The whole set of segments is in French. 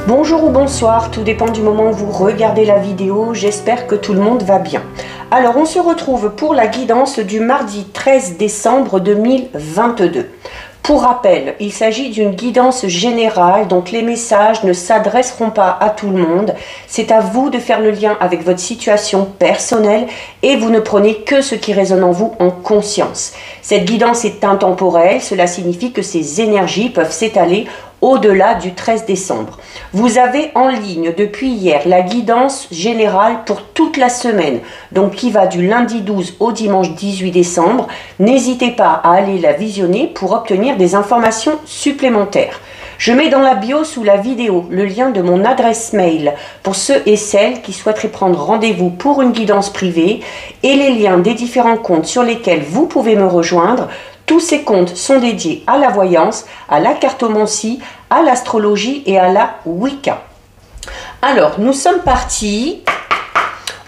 Bonjour ou bonsoir, tout dépend du moment où vous regardez la vidéo, j'espère que tout le monde va bien. Alors on se retrouve pour la guidance du mardi 13 décembre 2022. Pour rappel, il s'agit d'une guidance générale, donc les messages ne s'adresseront pas à tout le monde. C'est à vous de faire le lien avec votre situation personnelle et vous ne prenez que ce qui résonne en vous en conscience. Cette guidance est intemporelle, cela signifie que ces énergies peuvent s'étaler au-delà du 13 décembre. Vous avez en ligne depuis hier la guidance générale pour toute la semaine, donc qui va du lundi 12 au dimanche 18 décembre. N'hésitez pas à aller la visionner pour obtenir des informations supplémentaires. Je mets dans la bio sous la vidéo le lien de mon adresse mail pour ceux et celles qui souhaiteraient prendre rendez-vous pour une guidance privée et les liens des différents comptes sur lesquels vous pouvez me rejoindre. Tous ces comptes sont dédiés à la voyance, à la cartomancie, à l'astrologie et à la Wicca. Alors, nous sommes partis.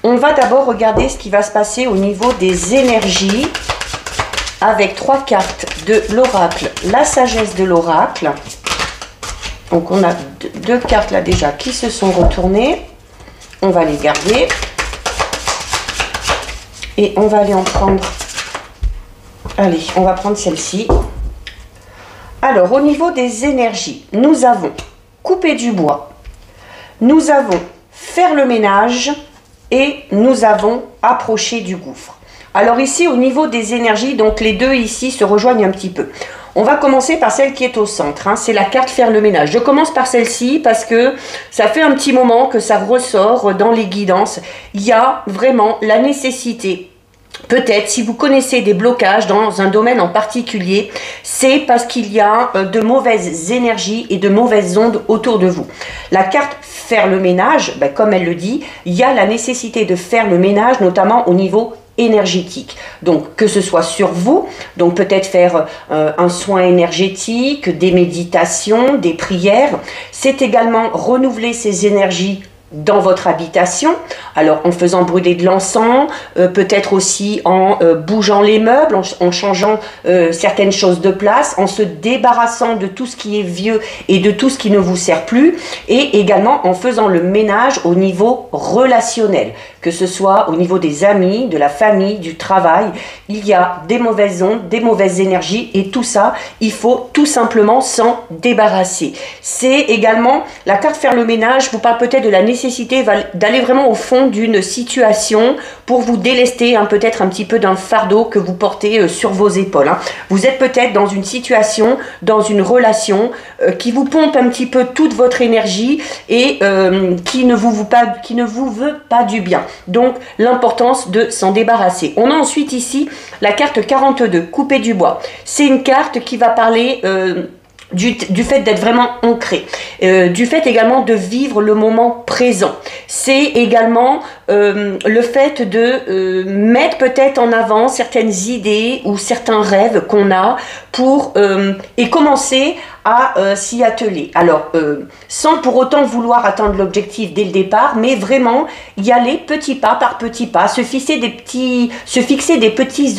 On va d'abord regarder ce qui va se passer au niveau des énergies avec 3 cartes de l'oracle, la sagesse de l'oracle. Donc, on a deux cartes là déjà qui se sont retournées. On va les garder. Et on va aller en prendre... Allez, on va prendre celle-ci. Alors, au niveau des énergies, nous avons couper du bois, nous avons faire le ménage et nous avons approcher du gouffre. Alors ici, au niveau des énergies, donc les deux ici se rejoignent un petit peu. On va commencer par celle qui est au centre, hein, c'est la carte faire le ménage. Je commence par celle-ci parce que ça fait un petit moment que ça ressort dans les guidances. Il y a vraiment la nécessité. Peut-être, si vous connaissez des blocages dans un domaine en particulier, c'est parce qu'il y a de mauvaises énergies et de mauvaises ondes autour de vous. La carte faire le ménage, ben, comme elle le dit, il y a la nécessité de faire le ménage, notamment au niveau énergétique. Donc, que ce soit sur vous, donc peut-être faire un soin énergétique, des méditations, des prières. C'est également renouveler ces énergies dans votre habitation, alors en faisant brûler de l'encens, peut-être aussi en bougeant les meubles, en changeant certaines choses de place, en se débarrassant de tout ce qui est vieux et de tout ce qui ne vous sert plus, et également en faisant le ménage au niveau relationnel, que ce soit au niveau des amis, de la famille, du travail. Il y a des mauvaises ondes, des mauvaises énergies, et tout ça, il faut tout simplement s'en débarrasser. C'est également, la carte faire le ménage vous parle peut-être de la nécessité d'aller vraiment au fond d'une situation pour vous délester peut-être un petit peu d'un fardeau que vous portez sur vos épaules. Hein. Vous êtes peut-être dans une situation, dans une relation qui vous pompe un petit peu toute votre énergie et qui ne vous veut pas du bien. Donc l'importance de s'en débarrasser. On a ensuite ici la carte 42, couper du bois. C'est une carte qui va parler... Du fait d'être vraiment ancré, du fait également de vivre le moment présent. C'est également le fait de mettre peut-être en avant certaines idées ou certains rêves qu'on a pour et commencer à s'y atteler. Alors, sans pour autant vouloir atteindre l'objectif dès le départ, mais vraiment y aller petit pas par petit pas, se fixer des petits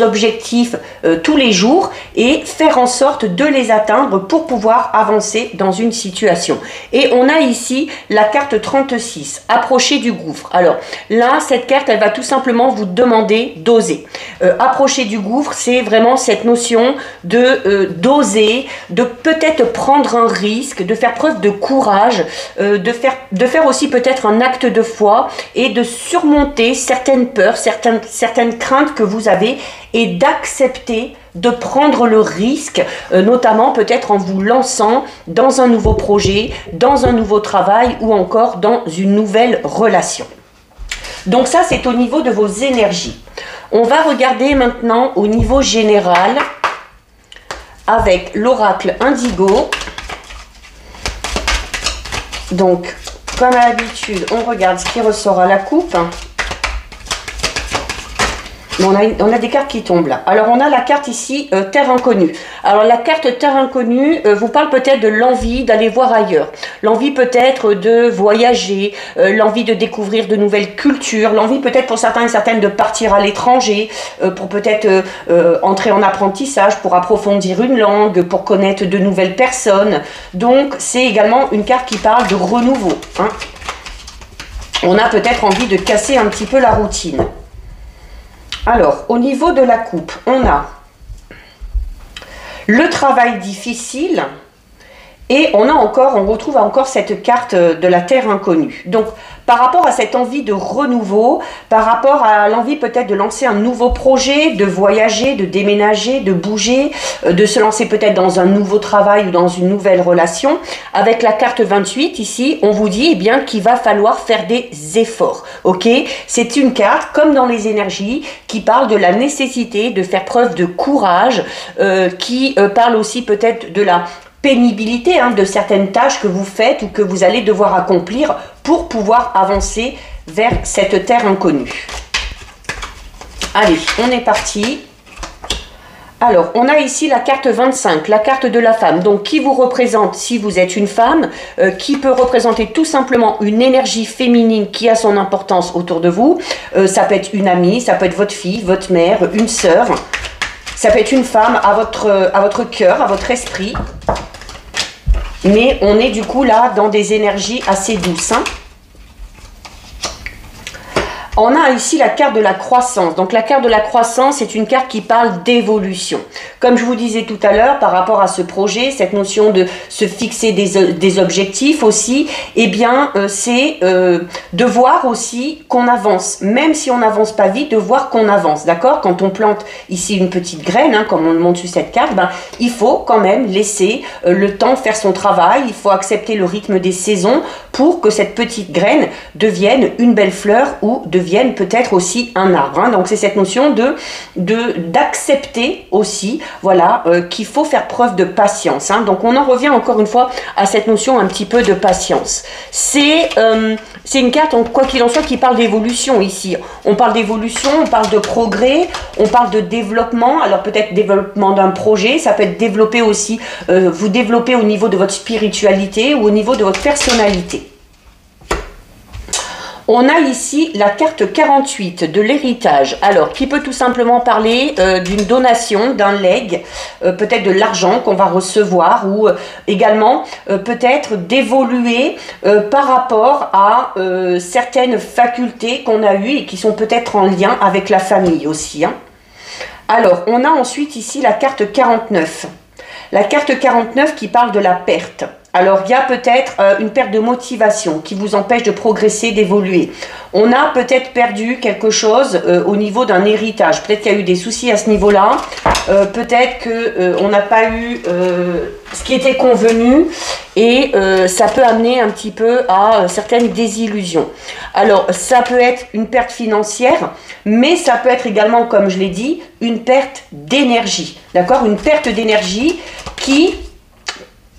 objectifs tous les jours et faire en sorte de les atteindre pour pouvoir avancer dans une situation. Et on a ici la carte 36, approcher du gouffre. Alors là, cette carte, elle va tout simplement vous demander d'oser. Approcher du gouffre, c'est vraiment cette notion de d'oser, de peut-être prendre un risque, de faire preuve de courage, de faire aussi peut-être un acte de foi et de surmonter certaines peurs, certaines craintes que vous avez et d'accepter de prendre le risque, notamment peut-être en vous lançant dans un nouveau projet, dans un nouveau travail ou encore dans une nouvelle relation. Donc ça, c'est au niveau de vos énergies. On va regarder maintenant au niveau général avec l'oracle indigo. Donc, comme à l'habitude, on regarde ce qui ressort à la coupe. On a des cartes qui tombent là. Alors, on a la carte ici, Terre Inconnue. Alors, la carte Terre Inconnue vous parle peut-être de l'envie d'aller voir ailleurs. L'envie peut-être de voyager, l'envie de découvrir de nouvelles cultures, l'envie peut-être pour certains et certaines de partir à l'étranger, pour peut-être entrer en apprentissage, pour approfondir une langue, pour connaître de nouvelles personnes. Donc, c'est également une carte qui parle de renouveau. Hein. On a peut-être envie de casser un petit peu la routine. Alors, au niveau de la coupe, on a le travail difficile et on retrouve encore cette carte de la Terre Inconnue. Donc, par rapport à cette envie de renouveau, par rapport à l'envie peut-être de lancer un nouveau projet, de voyager, de déménager, de bouger, de se lancer peut-être dans un nouveau travail ou dans une nouvelle relation, avec la carte 28 ici, on vous dit eh bien qu'il va falloir faire des efforts. Ok, c'est une carte comme dans les énergies qui parle de la nécessité de faire preuve de courage, qui parle aussi peut-être de la pénibilité de certaines tâches que vous faites ou que vous allez devoir accomplir pour pouvoir avancer vers cette terre inconnue. Allez, on est parti. Alors, on a ici la carte 25, la carte de la femme. Donc, qui vous représente si vous êtes une femme, qui peut représenter tout simplement une énergie féminine qui a son importance autour de vous. Ça peut être une amie, ça peut être votre fille, votre mère, une sœur. Ça peut être une femme à votre cœur, à votre esprit. Mais on est du coup là dans des énergies assez douces. Hein. On a ici la carte de la croissance. Donc la carte de la croissance est une carte qui parle d'évolution. Comme je vous disais tout à l'heure, par rapport à ce projet, cette notion de se fixer des objectifs aussi, eh bien c'est de voir aussi qu'on avance. Même si on n'avance pas vite, de voir qu'on avance. D'accord? Quand on plante ici une petite graine, hein, comme on le montre sur cette carte, ben, il faut quand même laisser le temps faire son travail. Il faut accepter le rythme des saisons pour que cette petite graine devienne une belle fleur ou devienne peut-être aussi un arbre. Hein. Donc c'est cette notion d'accepter aussi, voilà, qu'il faut faire preuve de patience. Hein. Donc on en revient encore une fois à cette notion un petit peu de patience. C'est une carte, quoi qu'il en soit, qui parle d'évolution ici. On parle d'évolution, on parle de progrès, on parle de développement. Alors peut-être développement d'un projet, ça peut être développé aussi, vous développer au niveau de votre spiritualité ou au niveau de votre personnalité. On a ici la carte 48 de l'héritage, alors qui peut tout simplement parler d'une donation, d'un legs, peut-être de l'argent qu'on va recevoir ou également peut-être d'évoluer par rapport à certaines facultés qu'on a eues et qui sont peut-être en lien avec la famille aussi. Hein. Alors, on a ensuite ici la carte 49. La carte 49 qui parle de la perte. Alors, il y a peut-être une perte de motivation qui vous empêche de progresser, d'évoluer. On a peut-être perdu quelque chose au niveau d'un héritage. Peut-être qu'il y a eu des soucis à ce niveau-là. Peut-être qu'on n'a pas eu ce qui était convenu et ça peut amener un petit peu à certaines désillusions. Alors, ça peut être une perte financière, mais ça peut être également, comme je l'ai dit, une perte d'énergie. D'accord? Une perte d'énergie qui...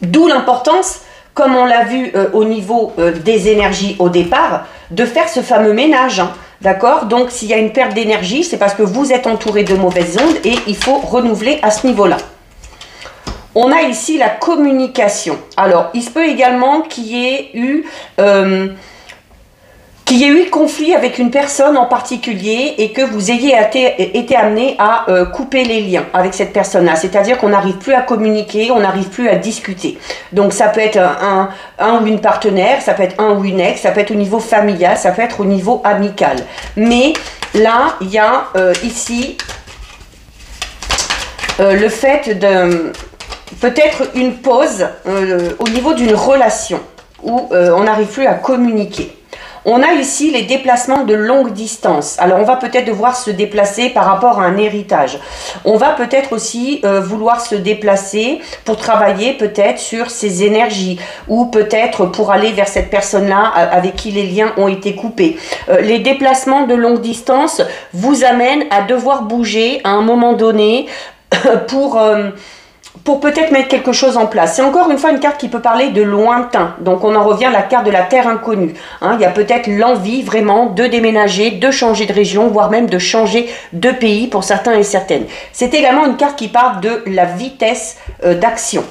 D'où l'importance, comme on l'a vu au niveau des énergies au départ, de faire ce fameux ménage. Hein, d'accord? Donc, s'il y a une perte d'énergie, c'est parce que vous êtes entouré de mauvaises ondes et il faut renouveler à ce niveau-là. On a ici la communication. Alors, il se peut également qu'il y ait eu... conflit avec une personne en particulier et que vous ayez été amené à couper les liens avec cette personne-là. C'est-à-dire qu'on n'arrive plus à communiquer, on n'arrive plus à discuter. Donc ça peut être un ou une partenaire, ça peut être un ou une ex, ça peut être au niveau familial, ça peut être au niveau amical. Mais là, il y a ici le fait de peut-être une pause au niveau d'une relation où on n'arrive plus à communiquer. On a ici les déplacements de longue distance. Alors, on va peut-être devoir se déplacer par rapport à un héritage. On va peut-être aussi vouloir se déplacer pour travailler peut-être sur ses énergies ou peut-être pour aller vers cette personne-là avec qui les liens ont été coupés. Les déplacements de longue distance vous amènent à devoir bouger à un moment donné pour... pour peut-être mettre quelque chose en place. C'est encore une fois une carte qui peut parler de lointain. Donc on en revient à la carte de la terre inconnue. Hein, il y a peut-être l'envie vraiment de déménager, de changer de région, voire même de changer de pays pour certains et certaines. C'est également une carte qui parle de la vitesse d'action.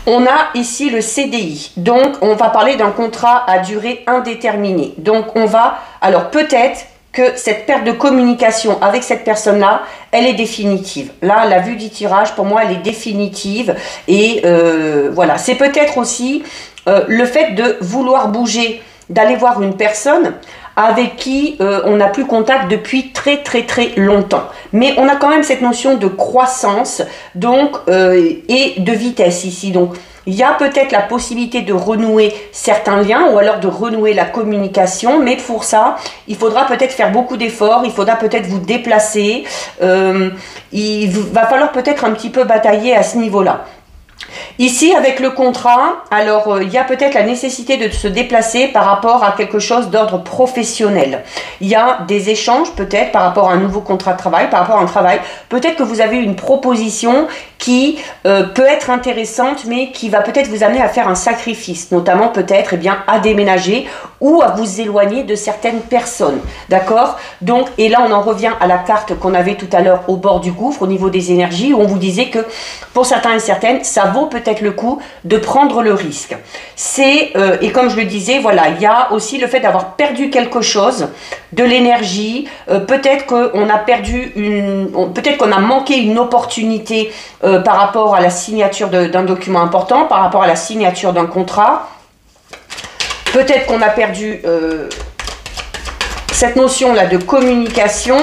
On a ici le CDI, donc on va parler d'un contrat à durée indéterminée. Donc on va, alors peut-être que cette perte de communication avec cette personne-là, elle est définitive. Là, la vue du tirage, pour moi, elle est définitive. Et voilà, c'est peut-être aussi le fait de vouloir bouger, d'aller voir une personne avec qui on n'a plus contact depuis très longtemps. Mais on a quand même cette notion de croissance donc, et de vitesse ici. Donc, il y a peut-être la possibilité de renouer certains liens ou alors de renouer la communication, mais pour ça, il faudra peut-être faire beaucoup d'efforts, il faudra peut-être vous déplacer, il va falloir peut-être un petit peu batailler à ce niveau-là. Ici, avec le contrat, alors il y a peut-être la nécessité de se déplacer par rapport à quelque chose d'ordre professionnel. Il y a des échanges peut-être par rapport à un nouveau contrat de travail, par rapport à un travail. Peut-être que vous avez une proposition qui peut être intéressante, mais qui va peut-être vous amener à faire un sacrifice, notamment peut-être à déménager ou à vous éloigner de certaines personnes. D'accord? Donc, et là, on en revient à la carte qu'on avait tout à l'heure au bord du gouffre, au niveau des énergies, où on vous disait que pour certains et certaines, ça vaut peut-être le coup de prendre le risque. C'est, et comme je le disais, voilà, il y a aussi le fait d'avoir perdu quelque chose, de l'énergie, peut-être qu'on a perdu peut-être qu'on a manqué une opportunité par rapport à la signature d'un document important, par rapport à la signature d'un contrat. Peut-être qu'on a perdu cette notion-là de communication.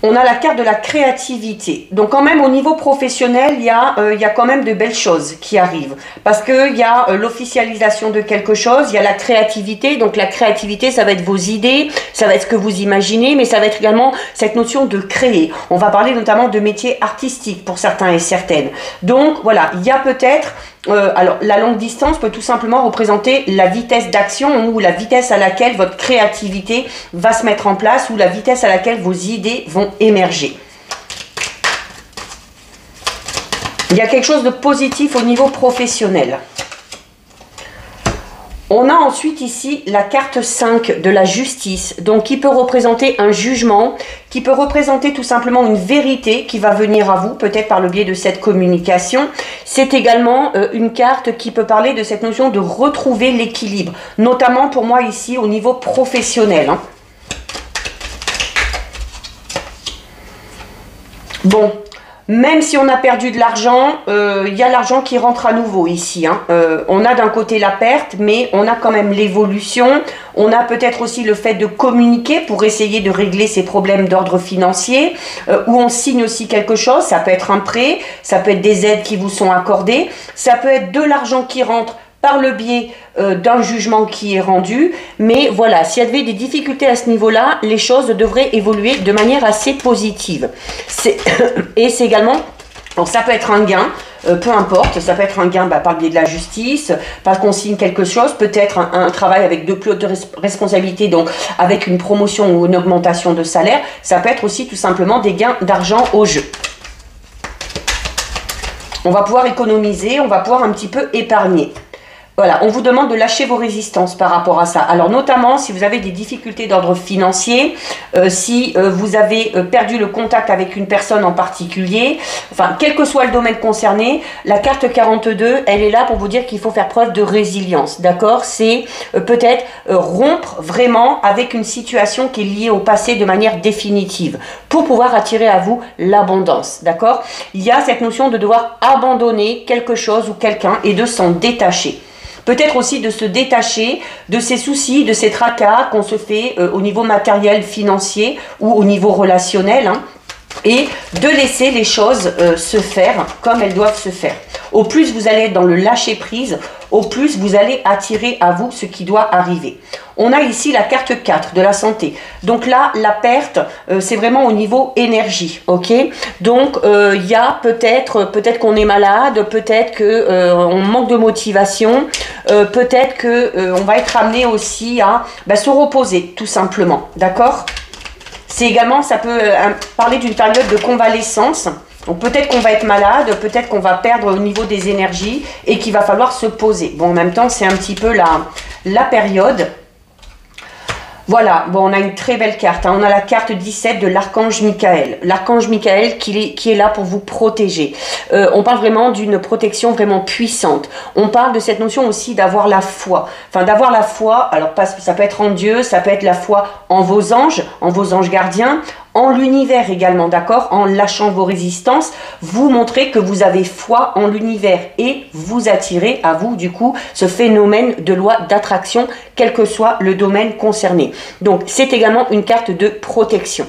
On a la carte de la créativité. Donc quand même au niveau professionnel, il y a quand même de belles choses qui arrivent. Parce qu'il y a l'officialisation de quelque chose, il y a la créativité. Donc la créativité, ça va être vos idées, ça va être ce que vous imaginez, mais ça va être également cette notion de créer. On va parler notamment de métiers artistiques pour certains et certaines. Donc voilà, il y a peut-être... alors, la longue distance peut tout simplement représenter la vitesse d'action ou la vitesse à laquelle votre créativité va se mettre en place ou la vitesse à laquelle vos idées vont émerger. Il y a quelque chose de positif au niveau professionnel. On a ensuite ici la carte 5 de la justice, donc qui peut représenter un jugement, qui peut représenter tout simplement une vérité qui va venir à vous, peut-être par le biais de cette communication. C'est également une carte qui peut parler de cette notion de retrouver l'équilibre, notamment pour moi ici au niveau professionnel. Hein. Bon. Même si on a perdu de l'argent, il y a l'argent qui rentre à nouveau ici. Hein. On a d'un côté la perte, mais on a quand même l'évolution. On a peut-être aussi le fait de communiquer pour essayer de régler ces problèmes d'ordre financier, où on signe aussi quelque chose. Ça peut être un prêt, ça peut être des aides qui vous sont accordées, ça peut être de l'argent qui rentre par le biais d'un jugement qui est rendu. Mais voilà, s'il y avait des difficultés à ce niveau-là, les choses devraient évoluer de manière assez positive. Et c'est également, donc ça peut être un gain, peu importe, ça peut être un gain par le biais de la justice, parce qu'on signe quelque chose, peut-être un travail avec de plus hautes responsabilités, donc avec une promotion ou une augmentation de salaire. Ça peut être aussi tout simplement des gains d'argent au jeu. On va pouvoir économiser, on va pouvoir un petit peu épargner. Voilà, on vous demande de lâcher vos résistances par rapport à ça. Alors notamment si vous avez des difficultés d'ordre financier, si vous avez perdu le contact avec une personne en particulier, enfin quel que soit le domaine concerné, la carte 42, elle est là pour vous dire qu'il faut faire preuve de résilience, d'accord? C'est peut-être rompre vraiment avec une situation qui est liée au passé de manière définitive pour pouvoir attirer à vous l'abondance, d'accord? Il y a cette notion de devoir abandonner quelque chose ou quelqu'un et de s'en détacher. Peut-être aussi de se détacher de ces soucis, de ces tracas qu'on se fait au niveau matériel, financier ou au niveau relationnel, hein, et de laisser les choses se faire comme elles doivent se faire. Au plus vous allez être dans le lâcher-prise, au plus vous allez attirer à vous ce qui doit arriver. On a ici la carte 4 de la santé. Donc là, la perte, c'est vraiment au niveau énergie, ok? Donc, il y a peut-être qu'on est malade, peut-être qu'on manque de motivation, peut-être qu'on va être amené aussi à se reposer, tout simplement, d'accord? C'est également, ça peut parler d'une période de convalescence. Donc peut-être qu'on va être malade, peut-être qu'on va perdre au niveau des énergies et qu'il va falloir se poser. Bon, en même temps, c'est un petit peu la période. Voilà, bon, on a une très belle carte, hein. On a la carte 17 de l'archange Michael. L'archange Michael qui est là pour vous protéger. On parle vraiment d'une protection vraiment puissante. On parle de cette notion aussi d'avoir la foi. Enfin, d'avoir la foi, alors ça peut être en Dieu, ça peut être la foi en vos anges gardiens, en l'univers également, d'accord? En lâchant vos résistances, vous montrez que vous avez foi en l'univers et vous attirez à vous, du coup, ce phénomène de loi d'attraction, quel que soit le domaine concerné. Donc, c'est également une carte de protection.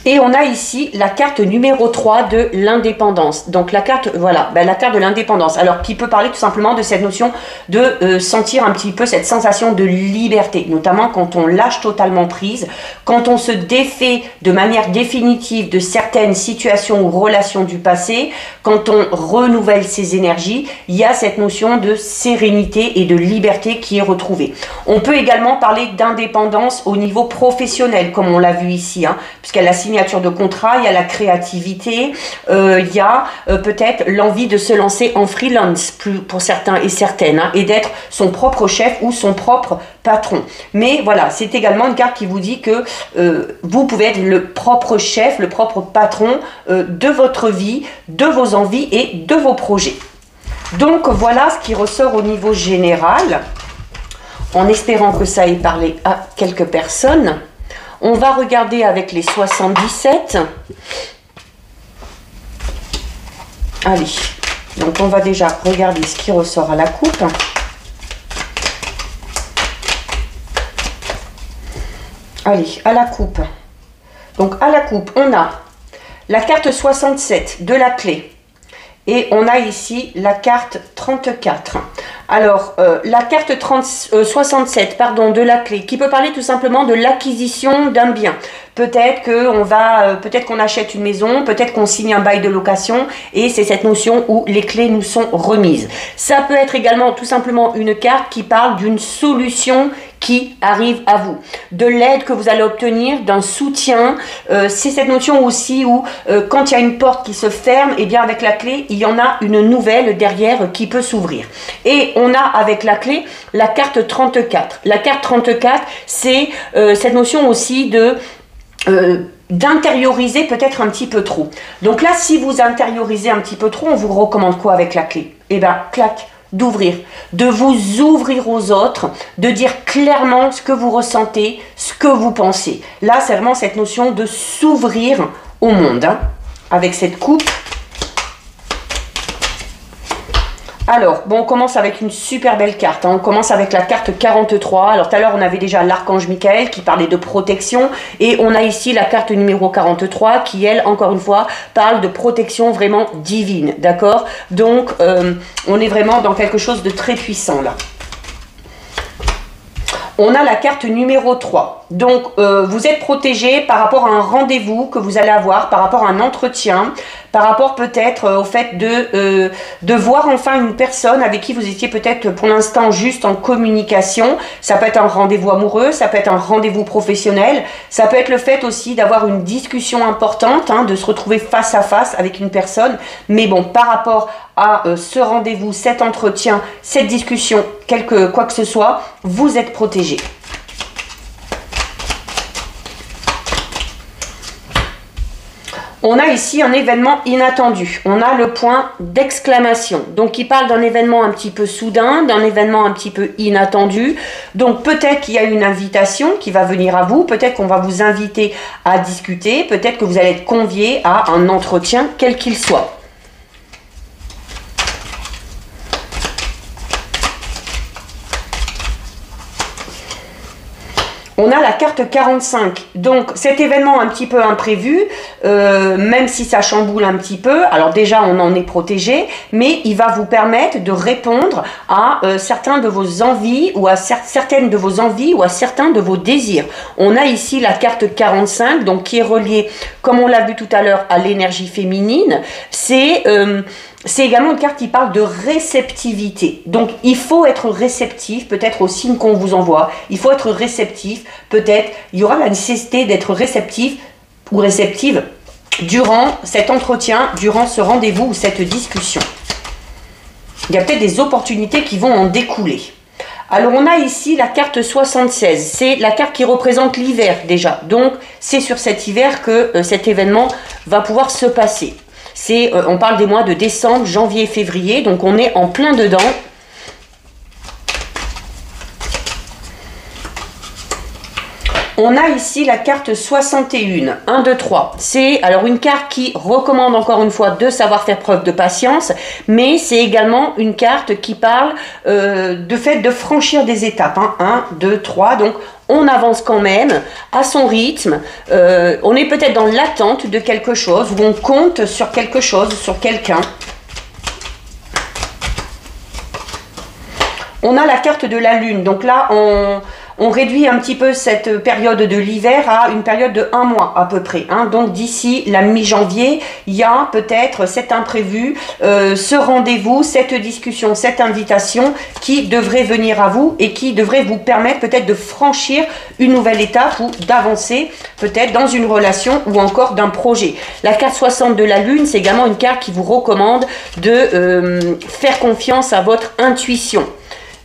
Et on a ici la carte numéro 3 de l'indépendance. Donc la carte, voilà, la carte de l'indépendance. Alors qui peut parler tout simplement de cette notion de sentir un petit peu cette sensation de liberté. Notamment quand on lâche totalement prise, quand on se défait de manière définitive de certaines situations ou relations du passé, quand on renouvelle ses énergies, il y a cette notion de sérénité et de liberté qui est retrouvée. On peut également parler d'indépendance au niveau professionnel, comme on l'a vu ici, hein, puisqu'elle a signé de contrat, il y a la créativité, il y a peut-être l'envie de se lancer en freelance pour certains et certaines, hein, et d'être son propre chef ou son propre patron. Mais voilà, c'est également une carte qui vous dit que vous pouvez être le propre chef, le propre patron de votre vie, de vos envies et de vos projets. Donc voilà ce qui ressort au niveau général, en espérant que ça ait parlé à quelques personnes. On va regarder avec les 77. Allez, donc on va déjà regarder ce qui ressort à la coupe. Allez, à la coupe. Donc à la coupe, on a la carte 67 de la clé. Et on a ici la carte 34. Alors, la carte 67 pardon, de la clé, qui peut parler tout simplement de l'acquisition d'un bien. Peut-être qu'on achète une maison, peut-être qu'on signe un bail de location, et c'est cette notion où les clés nous sont remises. Ça peut être également tout simplement une carte qui parle d'une solution qui arrive à vous, de l'aide que vous allez obtenir, d'un soutien. C'est cette notion aussi où quand il y a une porte qui se ferme, et bien avec la clé, il y en a une nouvelle derrière qui peut s'ouvrir. Et on a avec la clé la carte 34. La carte 34, c'est cette notion aussi de d'intérioriser peut-être un petit peu trop. Donc là, si vous intériorisez un petit peu trop, on vous recommande quoi avec la clé? Eh bien, clac, d'ouvrir, de vous ouvrir aux autres, de dire clairement ce que vous ressentez, ce que vous pensez. Là, c'est vraiment cette notion de s'ouvrir au monde, hein, avec cette coupe. Alors, bon, on commence avec une super belle carte, hein. On commence avec la carte 43. Alors, tout à l'heure, on avait déjà l'archange Michael qui parlait de protection. Et on a ici la carte numéro 43 qui, elle, encore une fois, parle de protection vraiment divine. D'accord? Donc, on est vraiment dans quelque chose de très puissant, là. On a la carte numéro 3. Donc, vous êtes protégé par rapport à un rendez-vous que vous allez avoir, par rapport à un entretien, par rapport peut-être au fait de voir enfin une personne avec qui vous étiez peut-être pour l'instant juste en communication. Ça peut être un rendez-vous amoureux, ça peut être un rendez-vous professionnel, ça peut être le fait aussi d'avoir une discussion importante, hein, de se retrouver face à face avec une personne. Mais bon, par rapport à ce rendez-vous, cet entretien, cette discussion, quoi que ce soit, vous êtes protégé. On a ici un événement inattendu. On a le point d'exclamation. Donc, qui parle d'un événement un petit peu soudain, d'un événement un petit peu inattendu. Donc, peut-être qu'il y a une invitation qui va venir à vous. Peut-être qu'on va vous inviter à discuter. Peut-être que vous allez être convié à un entretien, quel qu'il soit. On a la carte 45, donc cet événement un petit peu imprévu, même si ça chamboule un petit peu, alors déjà on en est protégé, mais il va vous permettre de répondre à certains de vos envies ou à certaines de vos envies ou à certains de vos désirs. On a ici la carte 45, donc qui est reliée, comme on l'a vu tout à l'heure, à l'énergie féminine. C'est c'est également une carte qui parle de réceptivité. Donc, il faut être réceptif, peut-être aux signes qu'on vous envoie. Il faut être réceptif, peut-être. Il y aura la nécessité d'être réceptif ou réceptive durant cet entretien, durant ce rendez-vous ou cette discussion. Il y a peut-être des opportunités qui vont en découler. Alors, on a ici la carte 76. C'est la carte qui représente l'hiver déjà. Donc, c'est sur cet hiver que cet événement va pouvoir se passer. On parle des mois de décembre, janvier et février. Donc, on est en plein dedans. On a ici la carte 61, 1, 2, 3. C'est alors une carte qui recommande encore une fois de savoir faire preuve de patience, mais c'est également une carte qui parle de fait de franchir des étapes. 1, 2, 3, donc on avance quand même à son rythme. On est peut-être dans l'attente de quelque chose, ou on compte sur quelque chose, sur quelqu'un. On a la carte de la lune, donc là on réduit un petit peu cette période de l'hiver à une période de 1 mois à peu près. Donc d'ici la mi-janvier, il y a peut-être cet imprévu, ce rendez-vous, cette discussion, cette invitation qui devrait venir à vous et qui devrait vous permettre peut-être de franchir une nouvelle étape ou d'avancer peut-être dans une relation ou encore d'un projet. La carte 60 de la lune, c'est également une carte qui vous recommande de faire confiance à votre intuition.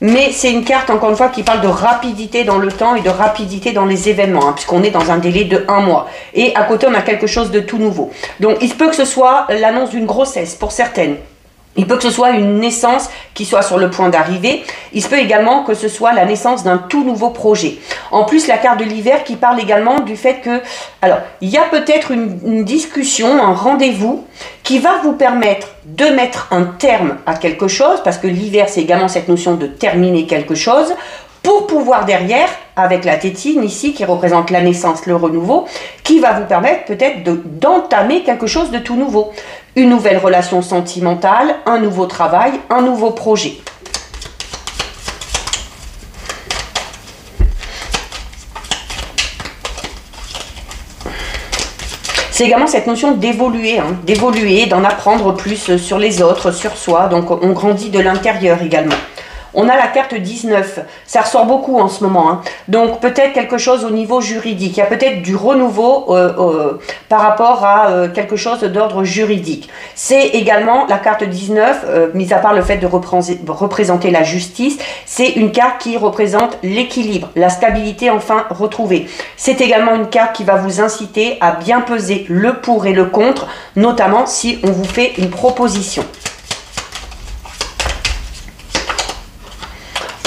Mais c'est une carte, encore une fois, qui parle de rapidité dans le temps et de rapidité dans les événements, puisqu'on est dans un délai de 1 mois. Et à côté, on a quelque chose de tout nouveau. Donc, il se peut que ce soit l'annonce d'une grossesse pour certaines. Il peut que ce soit une naissance qui soit sur le point d'arriver. Il se peut également que ce soit la naissance d'un tout nouveau projet. En plus, la carte de l'hiver qui parle également du fait que... Alors, il y a peut-être une discussion, un rendez-vous qui va vous permettre de mettre un terme à quelque chose, parce que l'hiver, c'est également cette notion de terminer quelque chose, pour pouvoir derrière, avec la tétine ici, qui représente la naissance, le renouveau, qui va vous permettre peut-être d'entamer quelque chose de tout nouveau. Une nouvelle relation sentimentale, un nouveau travail, un nouveau projet. C'est également cette notion d'évoluer, d'évoluer, d'en apprendre plus sur les autres, sur soi. Donc on grandit de l'intérieur également. On a la carte 19, ça ressort beaucoup en ce moment. Donc peut-être quelque chose au niveau juridique. Il y a peut-être du renouveau par rapport à quelque chose d'ordre juridique. C'est également la carte 19, mis à part le fait de représenter la justice, c'est une carte qui représente l'équilibre, la stabilité enfin retrouvée. C'est également une carte qui va vous inciter à bien peser le pour et le contre, notamment si on vous fait une proposition.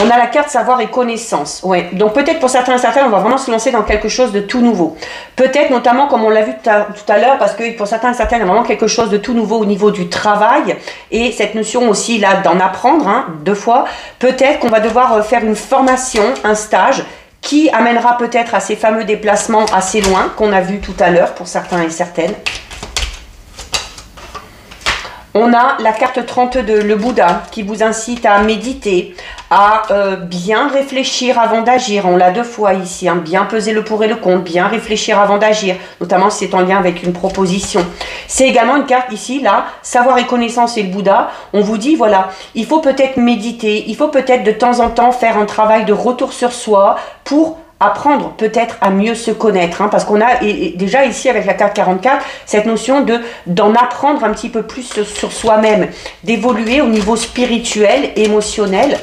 On a la carte savoir et connaissance. Ouais. Donc peut-être pour certains et certaines, on va vraiment se lancer dans quelque chose de tout nouveau. Peut-être notamment, comme on l'a vu tout à l'heure, parce que pour certains et certaines, il y a vraiment quelque chose de tout nouveau au niveau du travail. Et cette notion aussi là d'en apprendre, 2 fois. Peut-être qu'on va devoir faire une formation, un stage, qui amènera peut-être à ces fameux déplacements assez loin, qu'on a vu tout à l'heure pour certains et certaines. On a la carte 32, le Bouddha, qui vous incite à méditer, à bien réfléchir avant d'agir. On l'a 2 fois ici, bien peser le pour et le contre, bien réfléchir avant d'agir, notamment si c'est en lien avec une proposition. C'est également une carte ici, là, savoir et connaissance et le Bouddha. On vous dit, voilà, il faut peut-être méditer, il faut peut-être de temps en temps faire un travail de retour sur soi pour apprendre peut-être à mieux se connaître, parce qu'on a déjà ici avec la carte 44 cette notion d'en apprendre un petit peu plus sur soi-même, d'évoluer au niveau spirituel, émotionnel.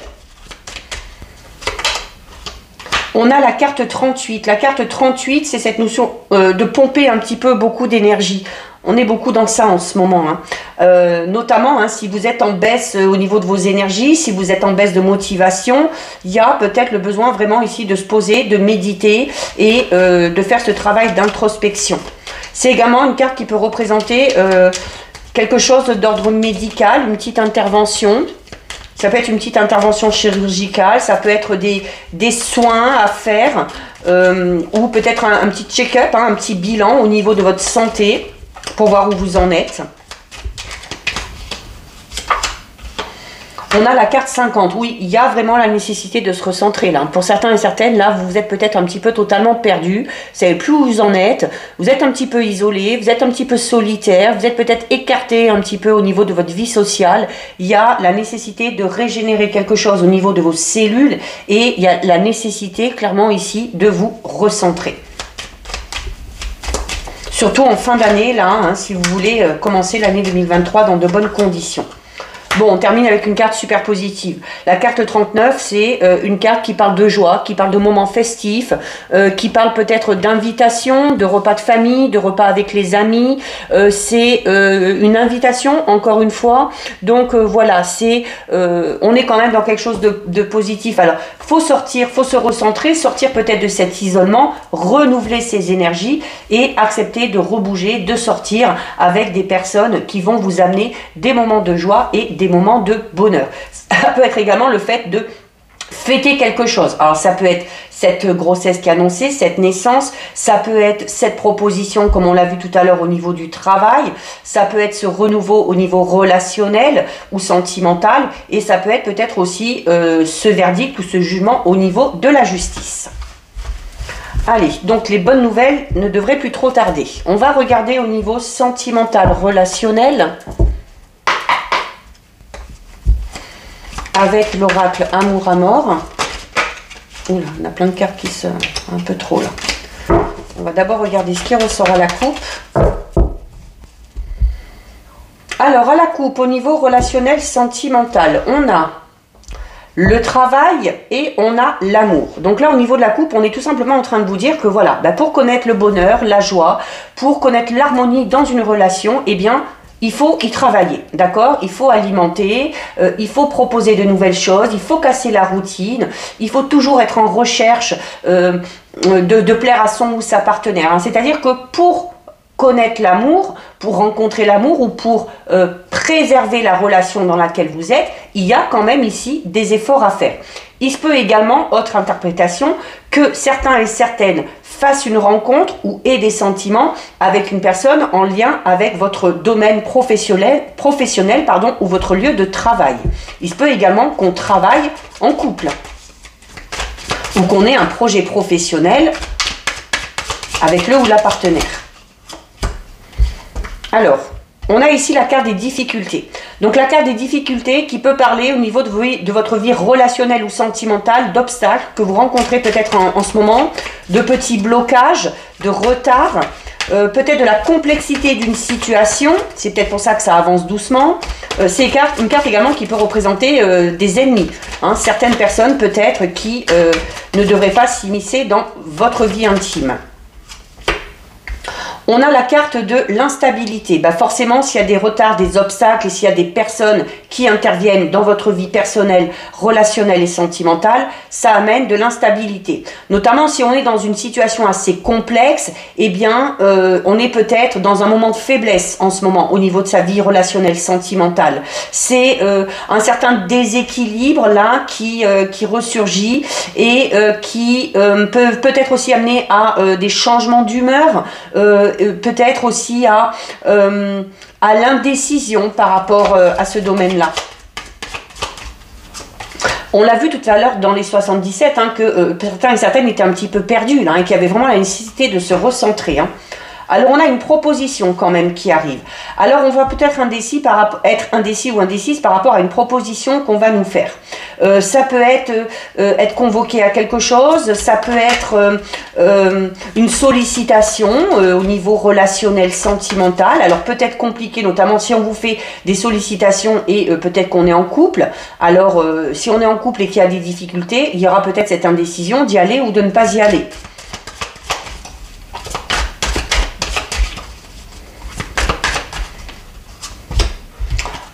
On a la carte 38. La carte 38, c'est cette notion de pomper un petit peu beaucoup d'énergie. On est beaucoup dans ça en ce moment, notamment si vous êtes en baisse au niveau de vos énergies, si vous êtes en baisse de motivation, il y a peut-être le besoin vraiment ici de se poser, de méditer et de faire ce travail d'introspection. C'est également une carte qui peut représenter quelque chose d'ordre médical, une petite intervention. Ça peut être une petite intervention chirurgicale, ça peut être des soins à faire ou peut-être un petit check-up, un petit bilan au niveau de votre santé, pour voir où vous en êtes. On a la carte 50. Oui, il y a vraiment la nécessité de se recentrer là. Pour certains et certaines, là, vous êtes peut-être un petit peu totalement perdu. Vous savez plus où vous en êtes. Vous êtes un petit peu isolé. Vous êtes un petit peu solitaire. Vous êtes peut-être écarté un petit peu au niveau de votre vie sociale. Il y a la nécessité de régénérer quelque chose au niveau de vos cellules. Et il y a la nécessité, clairement ici, de vous recentrer. Surtout en fin d'année, là, hein, si vous voulez commencer l'année 2023 dans de bonnes conditions. Bon, on termine avec une carte super positive. La carte 39, c'est une carte qui parle de joie, qui parle de moments festifs, qui parle peut-être d'invitation, de repas de famille, de repas avec les amis. C'est une invitation, encore une fois. Donc voilà, on est quand même dans quelque chose de positif. Alors, faut sortir, faut se recentrer, sortir peut-être de cet isolement, renouveler ses énergies et accepter de rebouger, de sortir avec des personnes qui vont vous amener des moments de joie et des moments de bonheur. Ça peut être également le fait de fêter quelque chose. Alors ça peut être cette grossesse qui est annoncée, cette naissance, ça peut être cette proposition comme on l'a vu tout à l'heure au niveau du travail, ça peut être ce renouveau au niveau relationnel ou sentimental et ça peut être peut-être aussi ce verdict ou ce jugement au niveau de la justice. Allez, donc les bonnes nouvelles ne devraient plus trop tarder. On va regarder au niveau sentimental, relationnel. Avec l'oracle Amour à mort. Oula, on a plein de cartes qui sont un peu trop là. On va d'abord regarder ce qui ressort à la coupe. Alors, à la coupe, au niveau relationnel sentimental, on a le travail et on a l'amour. Donc là, au niveau de la coupe, on est tout simplement en train de vous dire que voilà, pour connaître le bonheur, la joie, pour connaître l'harmonie dans une relation, eh bien, il faut y travailler, d'accord? Il faut alimenter, il faut proposer de nouvelles choses, il faut casser la routine, il faut toujours être en recherche de plaire à son ou sa partenaire. Hein. C'est-à-dire que pour connaître l'amour, pour rencontrer l'amour ou pour préserver la relation dans laquelle vous êtes, il y a quand même ici des efforts à faire. Il se peut également, autre interprétation, que certains et certaines fassent une rencontre ou aient des sentiments avec une personne en lien avec votre domaine professionnel ou votre lieu de travail. Il se peut également qu'on travaille en couple ou qu'on ait un projet professionnel avec le ou la partenaire. Alors, on a ici la carte des difficultés. Donc la carte des difficultés qui peut parler au niveau de votre vie relationnelle ou sentimentale, d'obstacles que vous rencontrez peut-être en ce moment, de petits blocages, de retards, peut-être de la complexité d'une situation. C'est peut-être pour ça que ça avance doucement. C'est une carte également qui peut représenter des ennemis. Hein, certaines personnes peut-être qui ne devraient pas s'immiscer dans votre vie intime. On a la carte de l'instabilité. Forcément, s'il y a des retards, des obstacles et s'il y a des personnes qui interviennent dans votre vie personnelle, relationnelle et sentimentale, ça amène de l'instabilité. Notamment si on est dans une situation assez complexe, eh bien, on est peut-être dans un moment de faiblesse en ce moment au niveau de sa vie relationnelle, sentimentale. C'est un certain déséquilibre là qui ressurgit et qui peut être aussi amené à des changements d'humeur, peut-être aussi à l'indécision par rapport à ce domaine-là. On l'a vu tout à l'heure dans les 77, hein, que certains et certaines étaient un petit peu perdus, là, et qu'il y avait vraiment la nécessité de se recentrer. Hein. Alors, on a une proposition quand même qui arrive. Alors, on va peut-être être indécis ou indécise par rapport à une proposition qu'on va nous faire. Ça peut être convoqué à quelque chose, ça peut être une sollicitation au niveau relationnel, sentimental. Alors, peut-être compliqué, notamment si on vous fait des sollicitations et peut-être qu'on est en couple. Alors, si on est en couple et qu'il y a des difficultés, il y aura peut-être cette indécision d'y aller ou de ne pas y aller.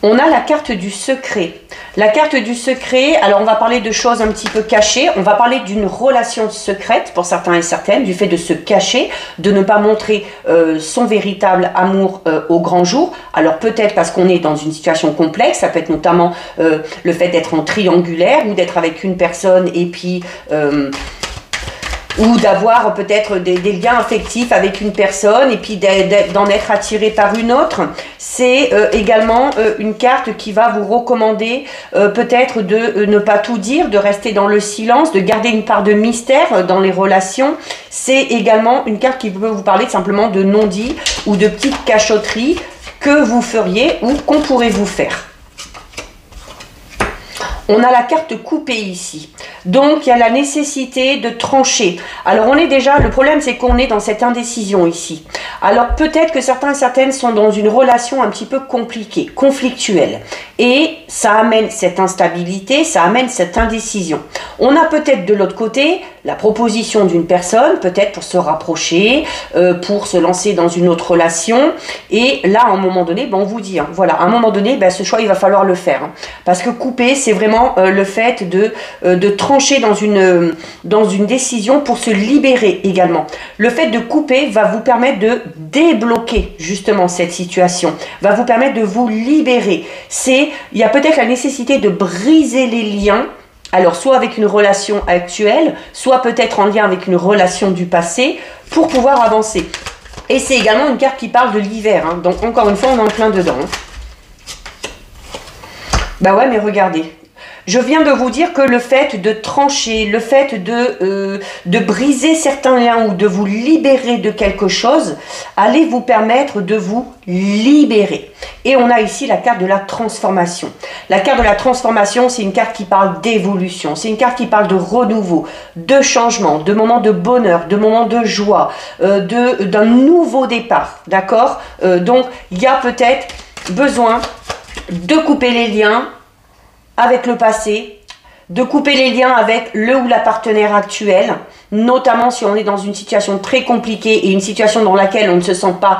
On a la carte du secret. La carte du secret, alors on va parler de choses un petit peu cachées, on va parler d'une relation secrète pour certains et certaines, du fait de se cacher, de ne pas montrer son véritable amour au grand jour. Alors peut-être parce qu'on est dans une situation complexe, ça peut être notamment le fait d'être en triangulaire ou d'être avec une personne et puis ou d'avoir peut-être des liens affectifs avec une personne et puis d'en être attiré par une autre. C'est également une carte qui va vous recommander peut-être de ne pas tout dire, de rester dans le silence, de garder une part de mystère dans les relations. C'est également une carte qui peut vous parler simplement de non-dit ou de petites cachotteries que vous feriez ou qu'on pourrait vous faire. On a la carte coupée ici. Donc, il y a la nécessité de trancher. Alors, on est déjà... Le problème, c'est qu'on est dans cette indécision ici. Alors, peut-être que certains et certaines sont dans une relation un petit peu compliquée, conflictuelle. Et ça amène cette instabilité, ça amène cette indécision. On a peut-être de l'autre côté la proposition d'une personne, peut-être pour se rapprocher, pour se lancer dans une autre relation. Et là, à un moment donné, ben, on vous dit, hein, voilà, à un moment donné, ben, ce choix, il va falloir le faire. Hein, parce que couper, c'est vraiment le fait de trancher dans une décision pour se libérer également. Le fait de couper va vous permettre de débloquer justement cette situation, va vous permettre de vous libérer. Il y a peut-être la nécessité de briser les liens. Alors, soit avec une relation actuelle, soit peut-être en lien avec une relation du passé, pour pouvoir avancer. Et c'est également une carte qui parle de l'hiver. Hein. Donc, encore une fois, on est en plein dedans. Hein. Bah ouais, mais regardez. Je viens de vous dire que le fait de trancher, le fait de briser certains liens ou de vous libérer de quelque chose, allait vous permettre de vous libérer. Et on a ici la carte de la transformation. La carte de la transformation, c'est une carte qui parle d'évolution. C'est une carte qui parle de renouveau, de changement, de moments de bonheur, de moments de joie, d'un nouveau départ. D'accord? Donc, il y a peut-être besoin de couper les liens avec le passé, de couper les liens avec le ou la partenaire actuelle, notamment si on est dans une situation très compliquée et une situation dans laquelle on ne se sent pas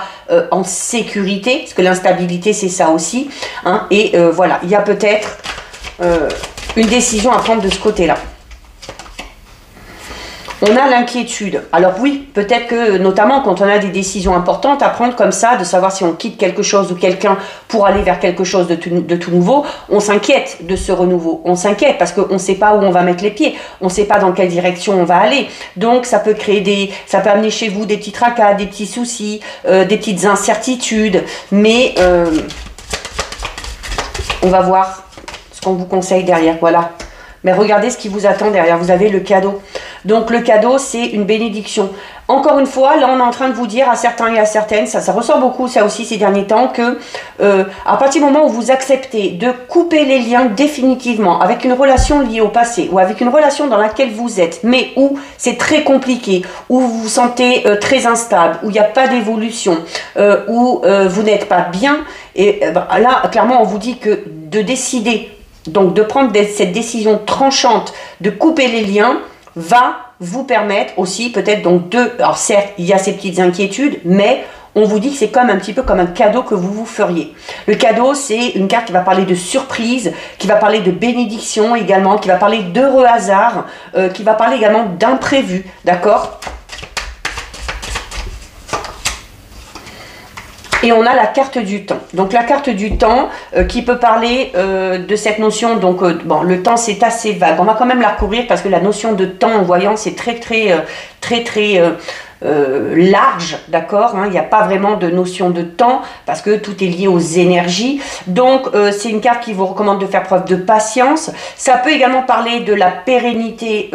en sécurité, parce que l'instabilité c'est ça aussi, hein, et voilà, il y a peut-être une décision à prendre de ce côté-là. On a l'inquiétude. Alors oui, peut-être que notamment quand on a des décisions importantes à prendre comme ça, de savoir si on quitte quelque chose ou quelqu'un pour aller vers quelque chose de tout nouveau, on s'inquiète de ce renouveau. On s'inquiète parce qu'on ne sait pas où on va mettre les pieds, on ne sait pas dans quelle direction on va aller. Donc ça peut créer ça peut amener chez vous des petits tracas, des petits soucis, des petites incertitudes. Mais on va voir ce qu'on vous conseille derrière. Voilà. Mais regardez ce qui vous attend derrière. Vous avez le cadeau. Donc le cadeau, c'est une bénédiction. Encore une fois, là on est en train de vous dire à certains et à certaines, ça ressort beaucoup ça aussi ces derniers temps, que à partir du moment où vous acceptez de couper les liens définitivement avec une relation liée au passé ou avec une relation dans laquelle vous êtes, mais où c'est très compliqué, où vous vous sentez très instable, où il n'y a pas d'évolution, où vous n'êtes pas bien, et là clairement on vous dit que de décider, donc de prendre cette décision tranchante de couper les liens, va vous permettre aussi peut-être donc alors certes il y a ces petites inquiétudes, mais on vous dit que c'est comme un petit peu comme un cadeau que vous vous feriez. Le cadeau, c'est une carte qui va parler de surprise, qui va parler de bénédiction également, qui va parler d'heureux hasard, qui va parler également d'imprévu, d'accord? Et on a la carte du temps. Donc la carte du temps qui peut parler de cette notion. Donc bon, le temps c'est assez vague. On va quand même la recouvrir parce que la notion de temps en voyant c'est très large, d'accord, hein, il n'y a pas vraiment de notion de temps parce que tout est lié aux énergies. Donc c'est une carte qui vous recommande de faire preuve de patience. Ça peut également parler de la pérennité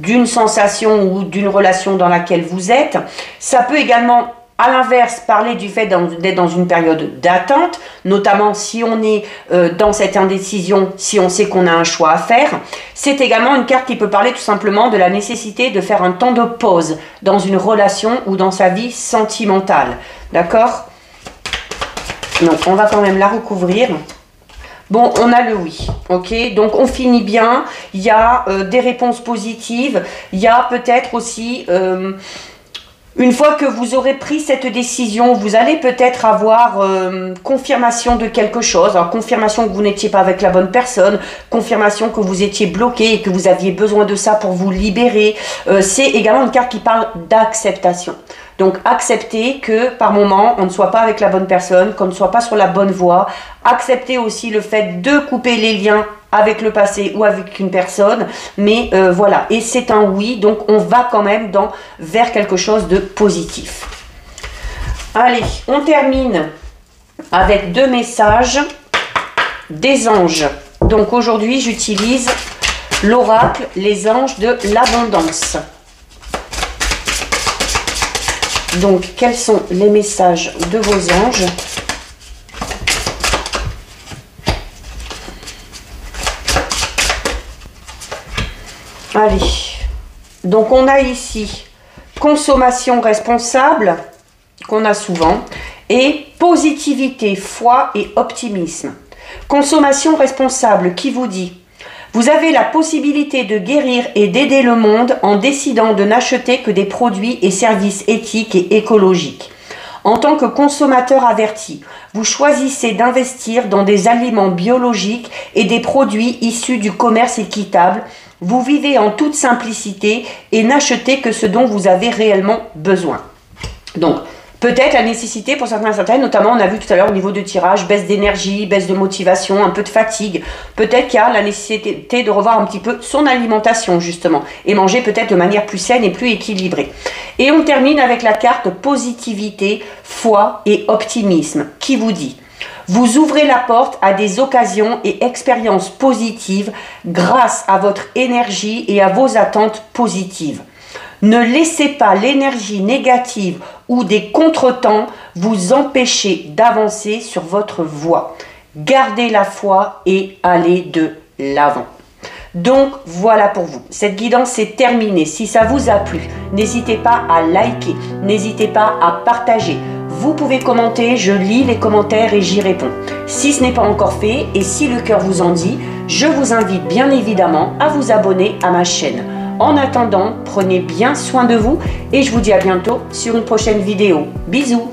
d'une sensation ou d'une relation dans laquelle vous êtes. Ça peut également, à l'inverse, parler du fait d'être dans une période d'attente, notamment si on est dans cette indécision, si on sait qu'on a un choix à faire. C'est également une carte qui peut parler tout simplement de la nécessité de faire un temps de pause dans une relation ou dans sa vie sentimentale. D'accord? Donc, on va quand même la recouvrir. Bon, on a le oui, ok? Donc, on finit bien. Il y a des réponses positives. Il y a peut-être aussi... une fois que vous aurez pris cette décision, vous allez peut-être avoir confirmation de quelque chose. Alors, confirmation que vous n'étiez pas avec la bonne personne, confirmation que vous étiez bloqué et que vous aviez besoin de ça pour vous libérer. C'est également une carte qui parle d'acceptation. Donc acceptez que par moment on ne soit pas avec la bonne personne, qu'on ne soit pas sur la bonne voie. Acceptez aussi le fait de couper les liens avec le passé ou avec une personne, mais voilà, et c'est un oui, donc on va quand même vers quelque chose de positif. Allez, on termine avec 2 messages des anges. Donc aujourd'hui, j'utilise l'oracle, les anges de l'abondance. Donc, quels sont les messages de vos anges ? Allez, donc on a ici consommation responsable, qu'on a souvent, et positivité, foi et optimisme. Consommation responsable qui vous dit: vous avez la possibilité de guérir et d'aider le monde en décidant de n'acheter que des produits et services éthiques et écologiques. En tant que consommateur averti, vous choisissez d'investir dans des aliments biologiques et des produits issus du commerce équitable. Vous vivez en toute simplicité et n'achetez que ce dont vous avez réellement besoin. Donc, peut-être la nécessité pour certains et certaines, notamment on a vu tout à l'heure au niveau de tirage, baisse d'énergie, baisse de motivation, un peu de fatigue. Peut-être qu'il y a la nécessité de revoir un petit peu son alimentation justement et manger peut-être de manière plus saine et plus équilibrée. Et on termine avec la carte positivité, foi et optimisme qui vous dit: vous ouvrez la porte à des occasions et expériences positives grâce à votre énergie et à vos attentes positives. Ne laissez pas l'énergie négative ou des contretemps vous empêcher d'avancer sur votre voie. Gardez la foi et allez de l'avant. Donc voilà pour vous. Cette guidance est terminée. Si ça vous a plu, n'hésitez pas à liker, n'hésitez pas à partager. Vous pouvez commenter, je lis les commentaires et j'y réponds. Si ce n'est pas encore fait et si le cœur vous en dit, je vous invite bien évidemment à vous abonner à ma chaîne. En attendant, prenez bien soin de vous et je vous dis à bientôt sur une prochaine vidéo. Bisous!